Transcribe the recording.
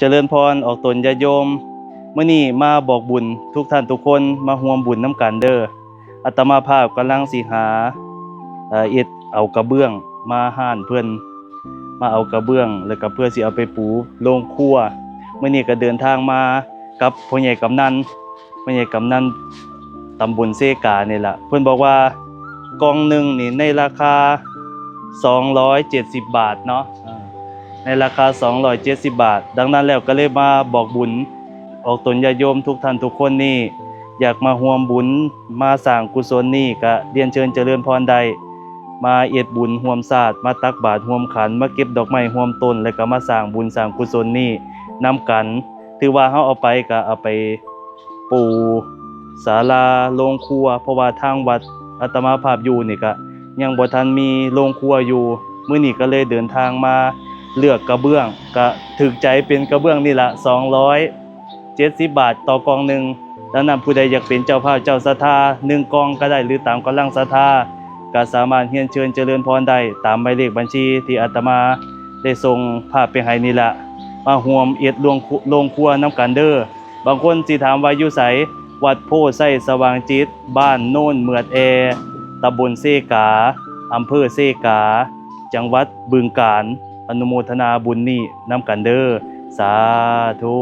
เจริญพรออกตนญาติโยมมื้อนี้มาบอกบุญทุกท่านทุกคนมาร่วมบุญน้ำกันเด้ออาตมาภาพกำลังสิหาเอากระเบื้องมาห่านเพิ่นมาเอากระเบื้องแล้วก็เพื่อสิเอาไปปูโรงครัวมื้อนี้ก็เดินทางมากับพ่อใหญ่กำนันตำบลเซกานี่ล่ะเพิ่นบอกว่ากล่องหนึงนี่ในราคา270บาทเนาะในราคา270บาทดังนั้นแล้วก็เลยมาบอกบุญออกตนญาติโยมทุกท่านทุกคนนี่อยากมาร่วมบุญมาสร้างกุศลนี่ก็เรียนเชิญเจริญพรได้มาเอ็ดบุญร่วมศาสตร์มาตักบาตรร่วมขันมาเก็บดอกไม้ร่วมต้นแล้วก็มาสร้างบุญสร้างกุศลนี่นำกันถือว่าเฮาเอาไปก็เอาไปปูศาลาโรงครัวเพราะว่าทางวัดอาตมาภาพอยู่นี่ก็ยังบ่ทันมีโรงครัวอยู่มื้อนี้ก็เลยเดินทางมาเลือกกระเบื้องก็ถูกใจเป็นกระเบื้องนี่ล่ะ270บาทต่อกล่องหนึงดังนั้นผู้ใดอยากเป็นเจ้าภาพเจ้าศรัทธา1กล่องก็ได้หรือตามกำลังศรัทธาก็สามารถเรียนเชิญเจริญพรได้ตามหมายเลขบัญชีที่อาตมาได้ส่งภาพไปให้นี่ล่ะมาร่วมเอ็ดโรงครัวนำกันเด้อบางคนสิถามว่าอยู่ไสวัดโพไส้สว่างจิตบ้านโน่นเมือดแอตำบลเซกาอำเภอเซกาจังหวัดบึงกาฬอนุโมทนาบุญนี้นำกันเด้อสาธุ